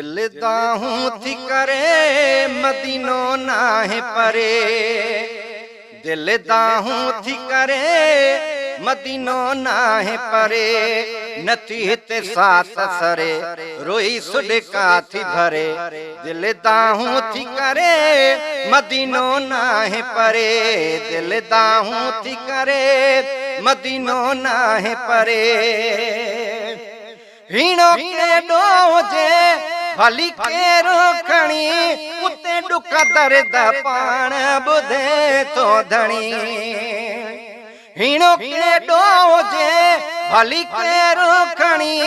दिल दाहूं थी करे मदीनो नाहे परे, दिल दाहूं थी करे मदीनो नाहे परे, नथी हिते साथ सरे रोई सुडका थी भरे। दिल दाहूं थी करे मदीनो नाहे परे, दिल दाहूं थी करे मदीनो नाहे परे। हीणो केडो हुजे भली केरो खणी, उते दुख दर्द पाण बुधे तो धणी। हीणो केडो हुजे भली केरो खणी,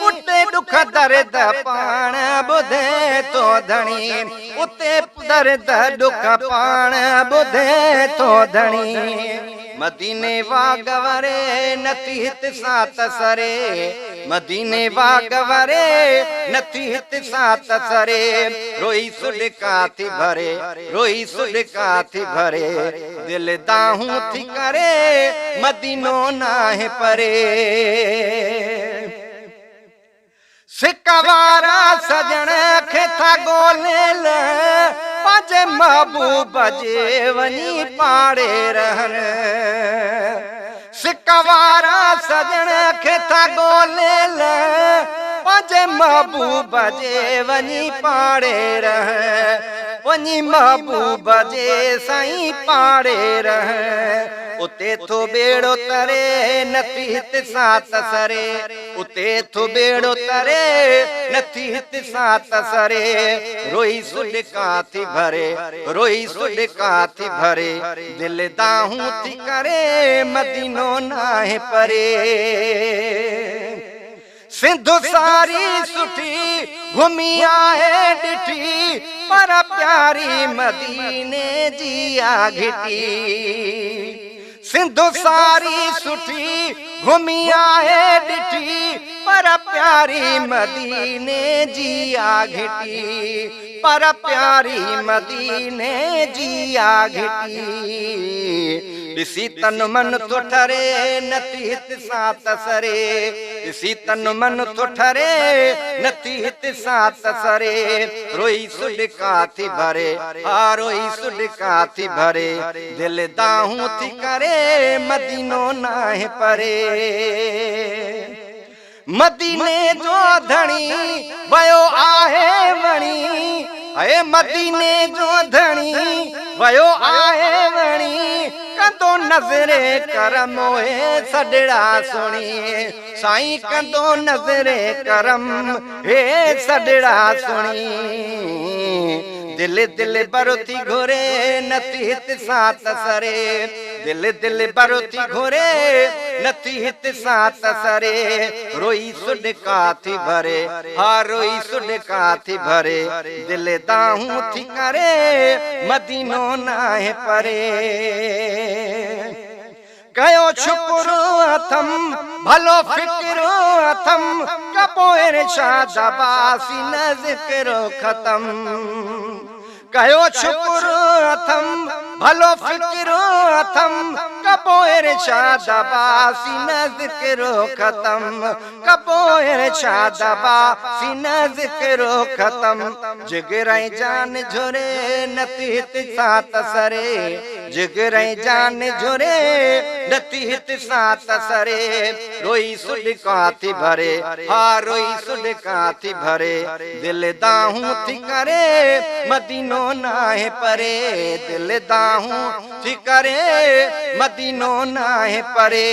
उते दुख दर्द पाण बुधे तो धणी। उते दर्द दुख पाण बुधे तो धणी। मदीने वागवरे नथी हित साथ सरे, मदीने वागवरे नथी हित साथ सरे, रोई सुडका थी भरे, रोई सुडका थी भरे। दिल दाहूं थी करे मदीनो नाहे परे। सिकवारा सजण खे था गोलेल, पंहिंजे महबूब जे वञी पाड़े रहन। सिकवारा सजण खे था गोलेल, पंहिंजे महबूब जे वञी पाड़े रहन। वञी महबूब जे साईं पाड़े रहन। उते थो बेड़ो तरे नथी हित साथ सरे, उते थो बेड़ो तरे नथी हित साथ सरे, रोई सुडका थी भरे, रोई सुडका थी भरे। दिल दाहूं थी करे मदीनो नाहे परे। सिंधु सारी सुठी घुमी आहे ॾिठी, पर प्यारी मदीने जी आ घिटी। सिंधु सारी सुठी घुमी आहे ॾिठी, पर प्यारी मदीने जी आ घिटी, पर प्यारी मदीने जी आ घिटी। ॾिसी तन मन थो ठरे नथी हित साथ सरे, ॾिसी तन मन थो ठरे नथी हित साथ सरे, रोई सुडका थी भरे, हा रोई सुडका थी भरे। दिल दाहूं थी करे मदीनो नाहे परे। मदीने जो धणी वयो आहे वणी, अरे मदीने जो धणी वयो आहे वणी। कंदो नज़रे करम हे सडड़ा सुणी, साईं कंदो नज़रे करम हे सडड़ा सुणी। दिल दिल बरो थी घुरे नथी हित साथ सरे, दिल दिल बरो थी घुरे नथी हित साथ सरे, रोई सुडका थी भरे, हा रोई सुडका थी भरे। दिल दाहूं थी करे मदीनो नाहे परे। कयो शुक्र अथम भलो फिक्र अथम, कबो इरशाद बासी न ज़िक्र खत्म। कयो शुक्र अथम भलो फिक्र अथम, कबो इरशाद बासी न ज़िक्र खत्म, कबो इरशाद बासी न ज़िक्र खत्म। जिगराई जान झुरे नथी हित साथ सरे, जिगराई जान झुरे नथी हित साथ सरे, रोई सुडका थी भरे, हा रोई सुडका थी भरे। दिल दाहूं थी करे मदीनो नाहे परे, दिल दाहूं थी करे मदीनो नाहे परे।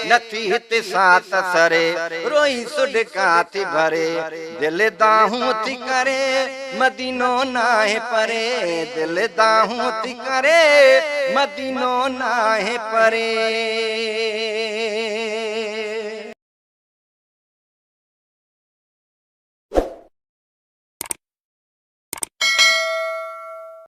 नथी हित साथ सरे रोई सुडका थी भरे। दिल दाहूं थी करे मदीनो नाहे परे, दिल दाहूं थी करे मदीनो नाहे परे।